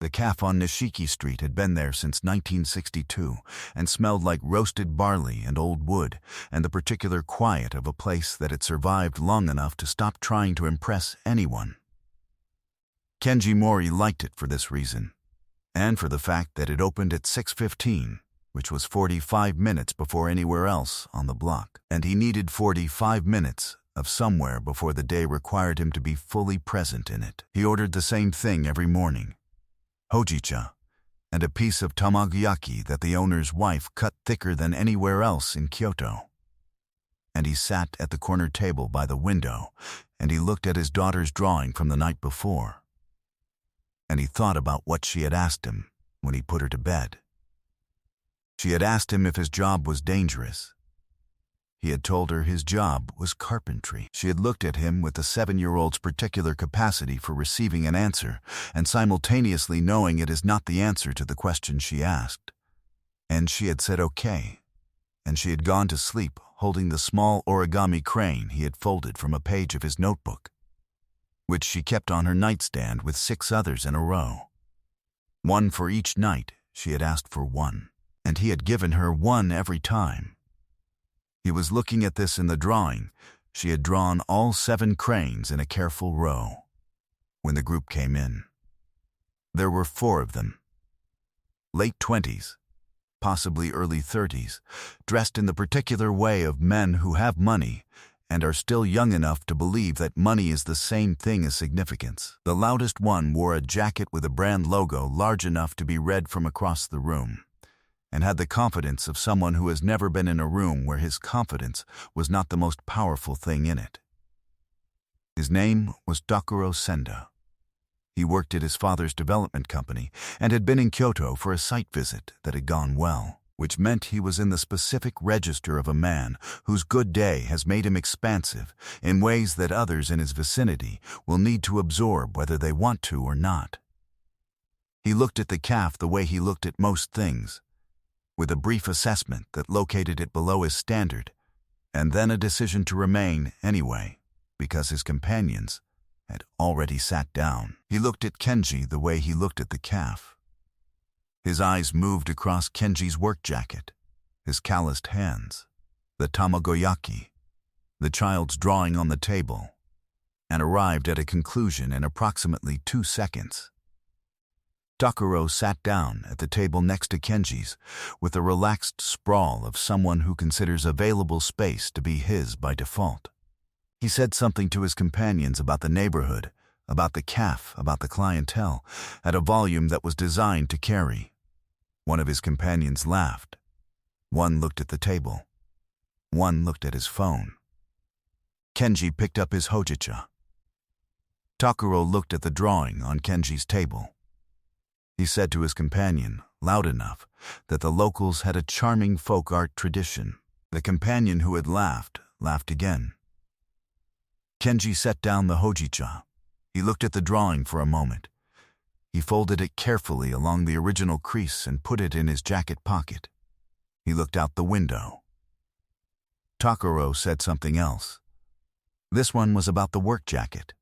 The cafe on Nishiki Street had been there since 1962 and smelled like roasted barley and old wood and the particular quiet of a place that had survived long enough to stop trying to impress anyone. Kenji Mori liked it for this reason, and for the fact that it opened at 6:15, which was 45 minutes before anywhere else on the block, and he needed 45 minutes of somewhere before the day required him to be fully present in it. He ordered the same thing every morning, hojicha, and a piece of tamagoyaki that the owner's wife cut thicker than anywhere else in Kyoto. And he sat at the corner table by the window, and he looked at his daughter's drawing from the night before. And he thought about what she had asked him when he put her to bed. She had asked him if his job was dangerous. He had told her his job was carpentry. She had looked at him with the 7-year-old's particular capacity for receiving an answer and simultaneously knowing it is not the answer to the question she asked. And she had said okay, and she had gone to sleep holding the small origami crane he had folded from a page of his notebook, which she kept on her nightstand with 6 others in a row. One for each night. She had asked for one, and he had given her one every time. He was looking at this in the drawing. She had drawn all 7 cranes in a careful row. When the group came in, there were 4 of them. Late 20s, possibly early 30s, dressed in the particular way of men who have money and are still young enough to believe that money is the same thing as significance. The loudest one wore a jacket with a brand logo large enough to be read from across the room, and had the confidence of someone who has never been in a room where his confidence was not the most powerful thing in it. His name was Takuro Senda. He worked at his father's development company and had been in Kyoto for a site visit that had gone well, which meant he was in the specific register of a man whose good day has made him expansive in ways that others in his vicinity will need to absorb whether they want to or not. He looked at the cafe the way he looked at most things, with a brief assessment that located it below his standard, and then a decision to remain anyway, because his companions had already sat down. He looked at Kenji the way he looked at the cafe. His eyes moved across Kenji's work jacket, his calloused hands, the tamagoyaki, the child's drawing on the table, and arrived at a conclusion in approximately 2 seconds. Takuro sat down at the table next to Kenji's with the relaxed sprawl of someone who considers available space to be his by default. He said something to his companions about the neighborhood, about the cafe, about the clientele, at a volume that was designed to carry. One of his companions laughed. One looked at the table. One looked at his phone. Kenji picked up his hojicha. Takuro looked at the drawing on Kenji's table. He said to his companion, loud enough, that the locals had a charming folk art tradition. The companion who had laughed again. Kenji set down the hojicha. He looked at the drawing for a moment. He folded it carefully along the original crease and put it in his jacket pocket. He looked out the window. Takuro said something else. This one was about the work jacket,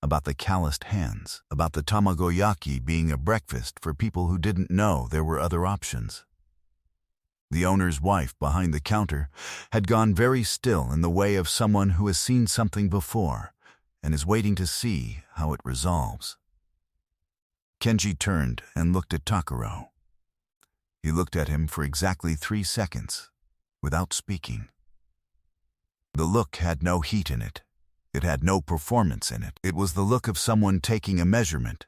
about the calloused hands, about the tamagoyaki being a breakfast for people who didn't know there were other options. The owner's wife behind the counter had gone very still in the way of someone who has seen something before and is waiting to see how it resolves. Kenji turned and looked at Takuro. He looked at him for exactly 3 seconds, without speaking. The look had no heat in it. It had no performance in it. It was the look of someone taking a measurement,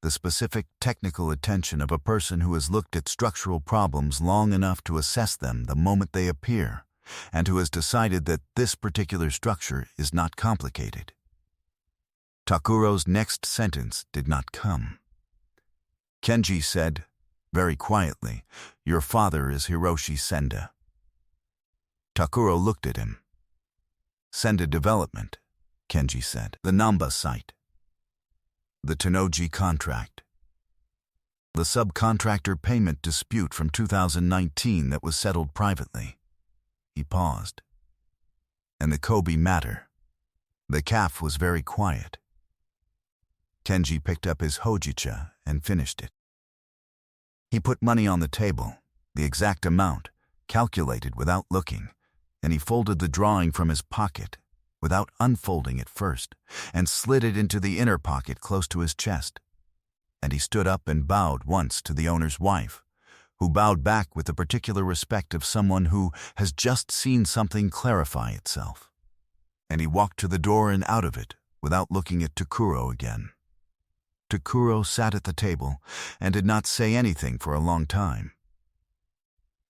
the specific technical attention of a person who has looked at structural problems long enough to assess them the moment they appear, and who has decided that this particular structure is not complicated. Takuro's next sentence did not come. Kenji said, very quietly, "Your father is Hiroshi Senda." Takuro looked at him. "Senda Development," Kenji said. "The Namba site. The Tennoji contract. The subcontractor payment dispute from 2019 that was settled privately." He paused. "And the Kobe matter." The cafe was very quiet. Kenji picked up his hojicha and finished it. He put money on the table, the exact amount, calculated without looking, and he folded the drawing from his pocket, without unfolding it first, and slid it into the inner pocket close to his chest. And he stood up and bowed once to the owner's wife, who bowed back with the particular respect of someone who has just seen something clarify itself. And he walked to the door and out of it, without looking at Takuro again. Takuro sat at the table and did not say anything for a long time.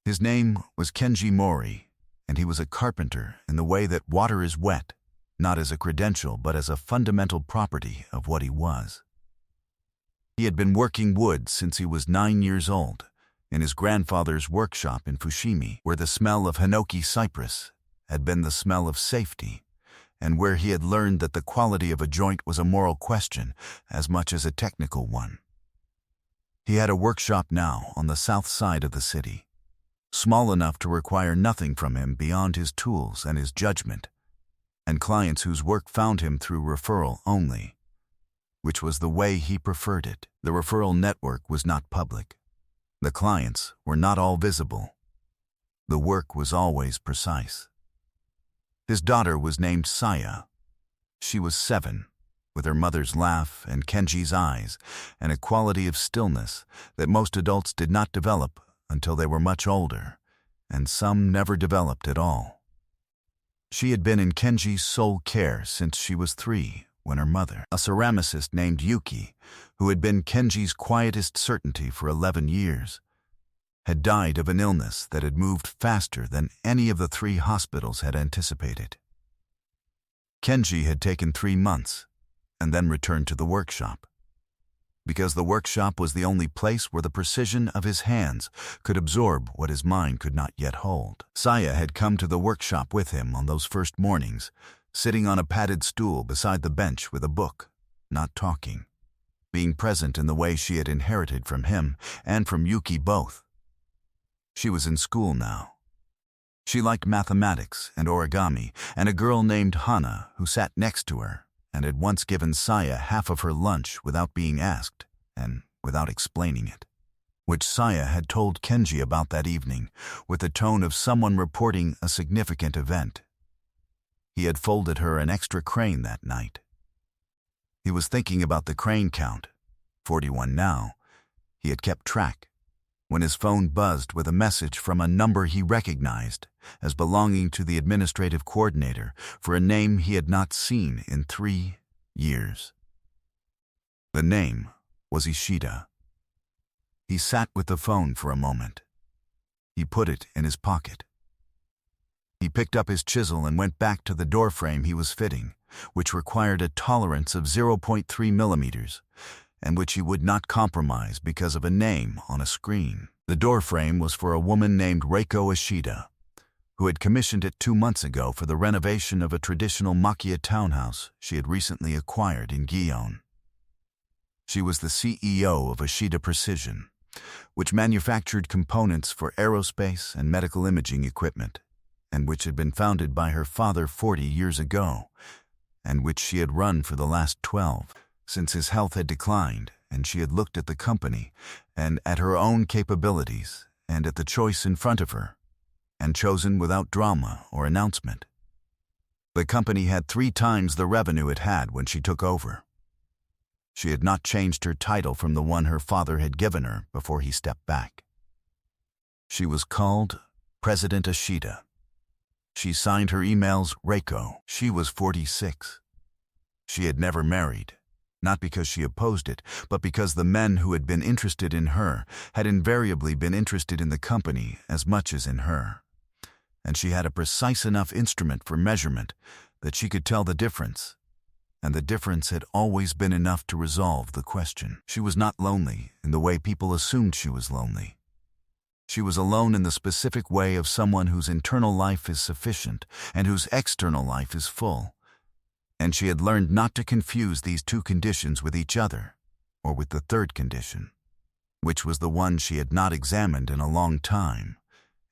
His name was Kenji Mori, and he was a carpenter in the way that water is wet, not as a credential but as a fundamental property of what he was. He had been working wood since he was 9 years old, in his grandfather's workshop in Fushimi, where the smell of hinoki cypress had been the smell of safety, and where he had learned that the quality of a joint was a moral question as much as a technical one. He had a workshop now on the south side of the city, small enough to require nothing from him beyond his tools and his judgment, and clients whose work found him through referral only, which was the way he preferred it. The referral network was not public. The clients were not all visible. The work was always precise. His daughter was named Saya. She was 7, with her mother's laugh and Kenji's eyes, and a quality of stillness that most adults did not develop until they were much older, and some never developed at all. She had been in Kenji's sole care since she was 3, when her mother, a ceramicist named Yuki, who had been Kenji's quietest certainty for 11 years, had died of an illness that had moved faster than any of the 3 hospitals had anticipated. Kenji had taken 3 months and then returned to the workshop, because the workshop was the only place where the precision of his hands could absorb what his mind could not yet hold. Saya had come to the workshop with him on those first mornings, sitting on a padded stool beside the bench with a book, not talking, being present in the way she had inherited from him and from Yuki both. She was in school now. She liked mathematics and origami, and a girl named Hana who sat next to her and had once given Saya half of her lunch without being asked and without explaining it, which Saya had told Kenji about that evening with the tone of someone reporting a significant event. He had folded her an extra crane that night. He was thinking about the crane count, 41 now. He had kept track, when his phone buzzed with a message from a number he recognized as belonging to the administrative coordinator for a name he had not seen in 3 years. The name was Ishida. He sat with the phone for a moment. He put it in his pocket. He picked up his chisel and went back to the doorframe he was fitting, which required a tolerance of 0.3 millimeters, and which he would not compromise because of a name on a screen. The doorframe was for a woman named Reiko Ishida, who had commissioned it 2 months ago for the renovation of a traditional Makia townhouse she had recently acquired in Gion. She was the CEO of Ishida Precision, which manufactured components for aerospace and medical imaging equipment, and which had been founded by her father 40 years ago, and which she had run for the last 12, since his health had declined, and she had looked at the company and at her own capabilities and at the choice in front of her, and chosen without drama or announcement. The company had 3 times the revenue it had when she took over. She had not changed her title from the one her father had given her before he stepped back. She was called President Ishida. She signed her emails Reiko. She was 46. She had never married, not because she opposed it, but because the men who had been interested in her had invariably been interested in the company as much as in her. And she had a precise enough instrument for measurement that she could tell the difference, and the difference had always been enough to resolve the question. She was not lonely in the way people assumed she was lonely. She was alone in the specific way of someone whose internal life is sufficient and whose external life is full. And she had learned not to confuse these 2 conditions with each other, or with the 3rd condition, which was the one she had not examined in a long time,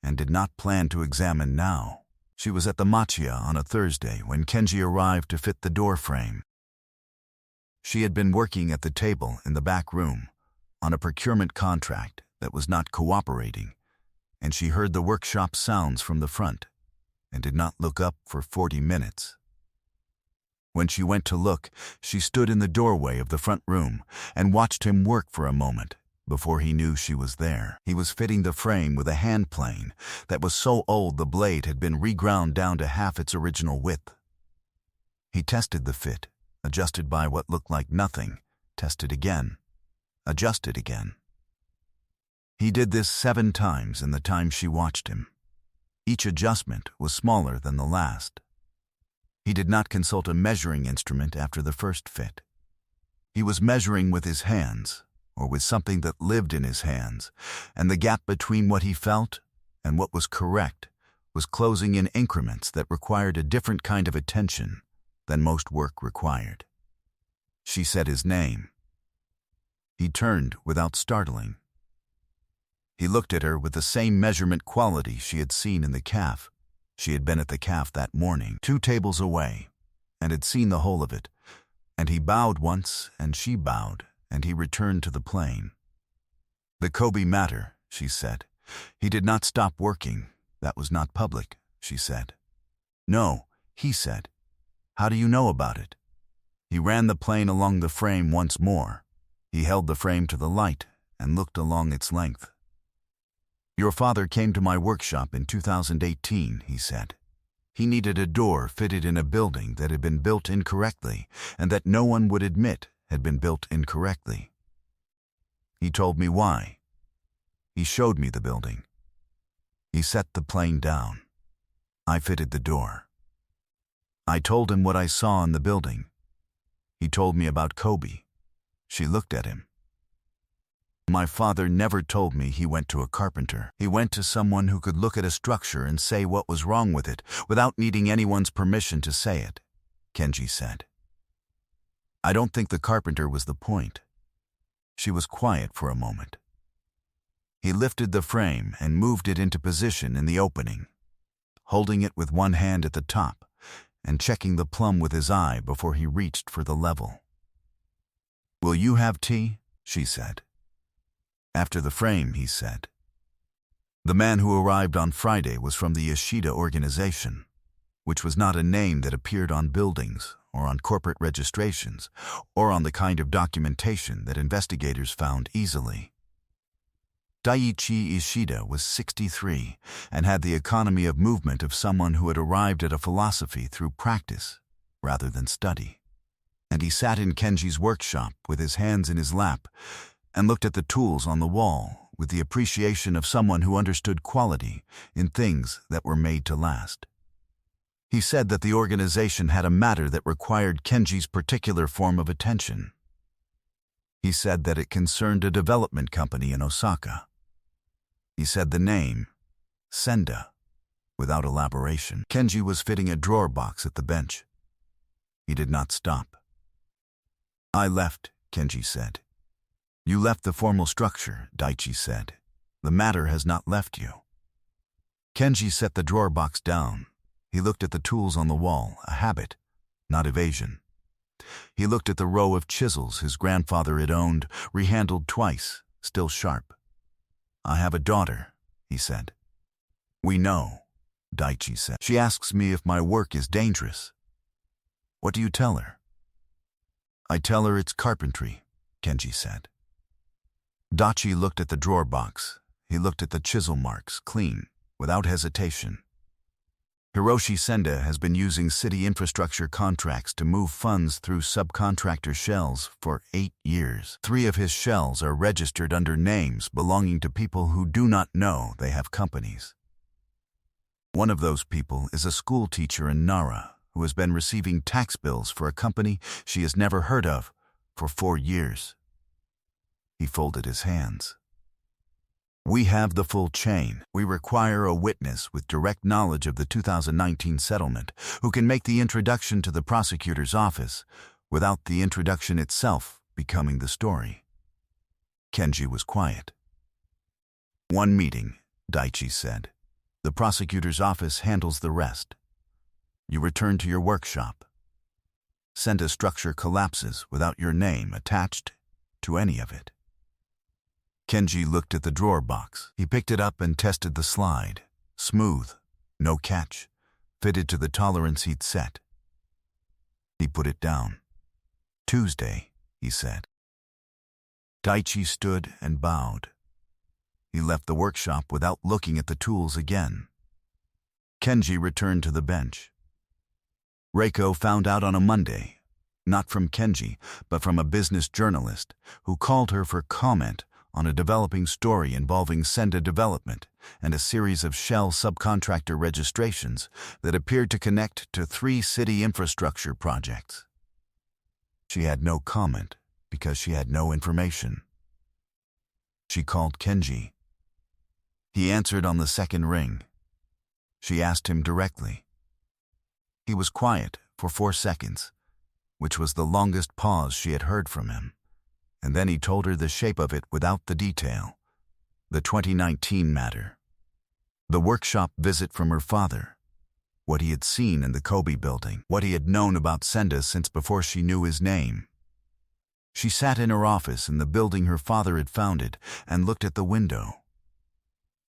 and did not plan to examine now. She was at the Machiya on a Thursday when Kenji arrived to fit the door frame. She had been working at the table in the back room on a procurement contract that was not cooperating, and she heard the workshop sounds from the front and did not look up for 40 minutes. When she went to look, she stood in the doorway of the front room and watched him work for a moment before he knew she was there. He was fitting the frame with a hand plane that was so old the blade had been reground down to half its original width. He tested the fit, adjusted by what looked like nothing, tested again, adjusted again. He did this 7 times in the time she watched him. Each adjustment was smaller than the last. He did not consult a measuring instrument after the first fit. He was measuring with his hands, or with something that lived in his hands, and the gap between what he felt and what was correct was closing in increments that required a different kind of attention than most work required. She said his name. He turned without startling. He looked at her with the same measurement quality she had seen in the caf. She had been at the caf that morning, 2 tables away, and had seen the whole of it, and he bowed once, and she bowed, and he returned to the plane. The Kobe matter, she said. He did not stop working. That was not public, she said. No, he said. How do you know about it? He ran the plane along the frame once more. He held the frame to the light and looked along its length. Your father came to my workshop in 2018, he said. He needed a door fitted in a building that had been built incorrectly and that no one would admit had been built incorrectly. He told me why. He showed me the building. He set the plane down. I fitted the door. I told him what I saw in the building. He told me about Kobe. She looked at him. My father never told me he went to a carpenter. He went to someone who could look at a structure and say what was wrong with it without needing anyone's permission to say it, Kenji said. I don't think the carpenter was the point. She was quiet for a moment. He lifted the frame and moved it into position in the opening, holding it with one hand at the top and checking the plumb with his eye before he reached for the level. Will you have tea? She said. After the frame, he said. The man who arrived on Friday was from the Ishida organization, which was not a name that appeared on buildings or on corporate registrations or on the kind of documentation that investigators found easily. Daiichi Ishida was 63 and had the economy of movement of someone who had arrived at a philosophy through practice rather than study. And he sat in Kenji's workshop with his hands in his lap and looked at the tools on the wall with the appreciation of someone who understood quality in things that were made to last. He said that the organization had a matter that required Kenji's particular form of attention. He said that it concerned a development company in Osaka. He said the name, Senda, without elaboration. Kenji was fitting a drawer box at the bench. He did not stop. I left, Kenji said. You left the formal structure, Daichi said. The matter has not left you. Kenji set the drawer box down. He looked at the tools on the wall, a habit, not evasion. He looked at the row of chisels his grandfather had owned, rehandled twice, still sharp. I have a daughter, he said. We know, Daichi said. She asks me if my work is dangerous. What do you tell her? I tell her it's carpentry, Kenji said. Daichi looked at the drawer box. He looked at the chisel marks, clean, without hesitation. Hiroshi Senda has been using city infrastructure contracts to move funds through subcontractor shells for 8 years. 3 of his shells are registered under names belonging to people who do not know they have companies. One of those people is a school teacher in Nara who has been receiving tax bills for a company she has never heard of for 4 years. He folded his hands. We have the full chain. We require a witness with direct knowledge of the 2019 settlement who can make the introduction to the prosecutor's office without the introduction itself becoming the story. Kenji was quiet. One meeting, Daichi said. The prosecutor's office handles the rest. You return to your workshop. Senda's structure collapses without your name attached to any of it. Kenji looked at the drawer box. He picked it up and tested the slide. Smooth, no catch, fitted to the tolerance he'd set. He put it down. Tuesday, he said. Daichi stood and bowed. He left the workshop without looking at the tools again. Kenji returned to the bench. Reiko found out on a Monday, not from Kenji, but from a business journalist who called her for comment on a developing story involving Senda Development and a series of Shell subcontractor registrations that appeared to connect to 3 city infrastructure projects. She had no comment because she had no information. She called Kenji. He answered on the second ring. She asked him directly. He was quiet for 4 seconds, which was the longest pause she had heard from him, and then he told her the shape of it without the detail. The 2019 matter. The workshop visit from her father. What he had seen in the Kobe building. What he had known about Senda since before she knew his name. She sat in her office in the building her father had founded and looked at the window.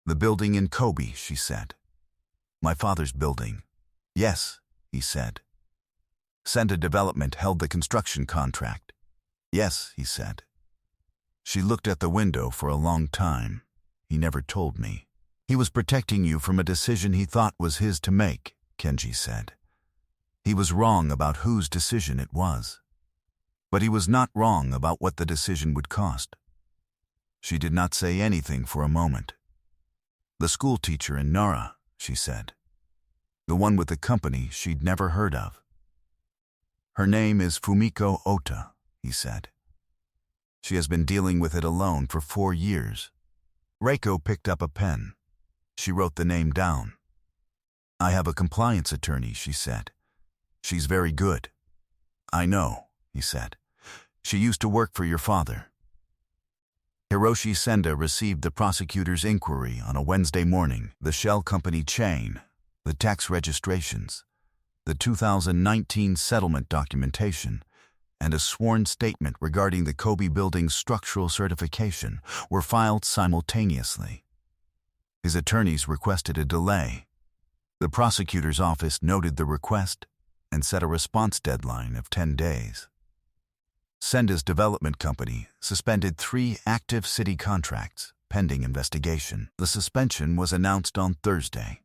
The building in Kobe, she said. My father's building. Yes, he said. Senda Development held the construction contract. Yes, he said. She looked at the window for a long time. He never told me. He was protecting you from a decision he thought was his to make, Kenji said. He was wrong about whose decision it was. But he was not wrong about what the decision would cost. She did not say anything for a moment. The school teacher in Nara, she said. The one with the company she'd never heard of. Her name is Fumiko Ota, he said. She has been dealing with it alone for 4 years. Reiko picked up a pen. She wrote the name down. I have a compliance attorney, she said. She's very good. I know, he said. She used to work for your father. Hiroshi Senda received the prosecutor's inquiry on a Wednesday morning. The Shell Company chain, the tax registrations, the 2019 settlement documentation, and a sworn statement regarding the Kobe building's structural certification were filed simultaneously. His attorneys requested a delay. The prosecutor's office noted the request and set a response deadline of 10 days. Senda's development company suspended 3 active city contracts pending investigation. The suspension was announced on Thursday.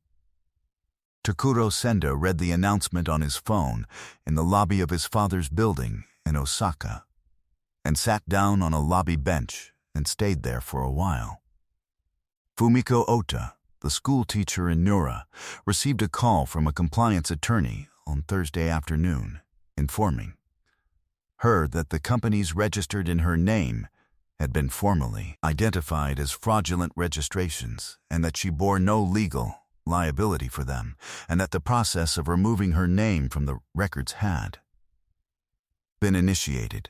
Takuro Senda read the announcement on his phone in the lobby of his father's building in Osaka and sat down on a lobby bench and stayed there for a while. Fumiko Ota, the school teacher in Nura, received a call from a compliance attorney on Thursday afternoon, informing her that the companies registered in her name had been formally identified as fraudulent registrations and that she bore no legal liability for them, and that the process of removing her name from the records had been initiated.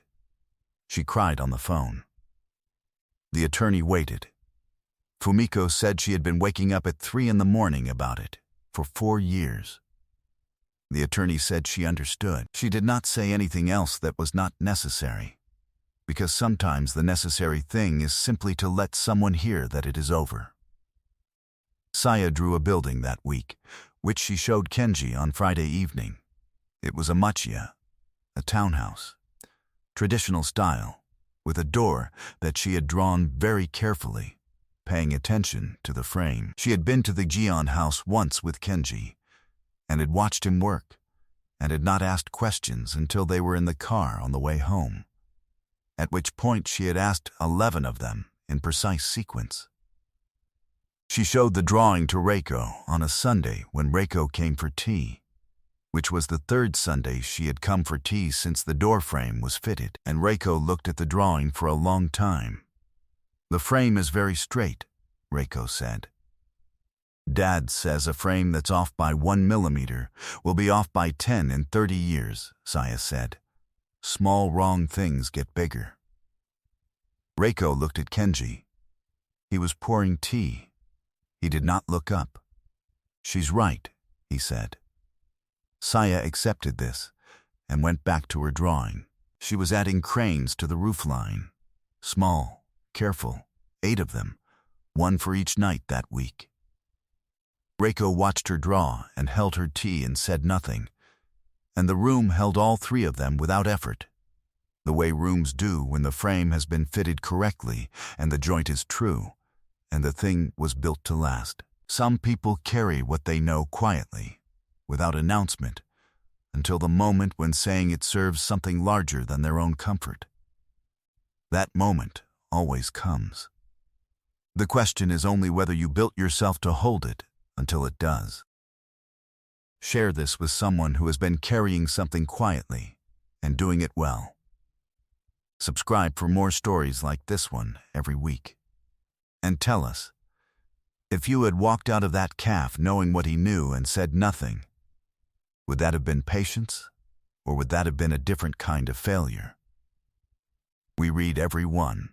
She cried on the phone. The attorney waited. Fumiko said she had been waking up at 3 in the morning about it for 4 years. The attorney said she understood. She did not say anything else that was not necessary, because sometimes the necessary thing is simply to let someone hear that it is over. Saya drew a building that week, which she showed Kenji on Friday evening. It was a machiya, a townhouse, traditional style, with a door that she had drawn very carefully, paying attention to the frame. She had been to the Gion house once with Kenji, and had watched him work, and had not asked questions until they were in the car on the way home, at which point she had asked 11 of them in precise sequence. She showed the drawing to Reiko on a Sunday when Reiko came for tea, which was the 3rd Sunday she had come for tea since the door frame was fitted, and Reiko looked at the drawing for a long time. The frame is very straight, Reiko said. Dad says a frame that's off by 1 millimeter will be off by 10 in 30 years, Saya said. Small wrong things get bigger. Reiko looked at Kenji. He was pouring tea. He did not look up. She's right, he said. Saya accepted this, and went back to her drawing. She was adding cranes to the roofline. Small, careful, 8 of them, 1 for each night that week. Reiko watched her draw and held her tea and said nothing, and the room held all 3 of them without effort, the way rooms do when the frame has been fitted correctly and the joint is true, and the thing was built to last. Some people carry what they know quietly, without announcement, until the moment when saying it serves something larger than their own comfort. That moment always comes. The question is only whether you built yourself to hold it until it does. Share this with someone who has been carrying something quietly and doing it well. Subscribe for more stories like this one every week. And tell us, if you had walked out of that calf knowing what he knew and said nothing, would that have been patience, or would that have been a different kind of failure? We read every one.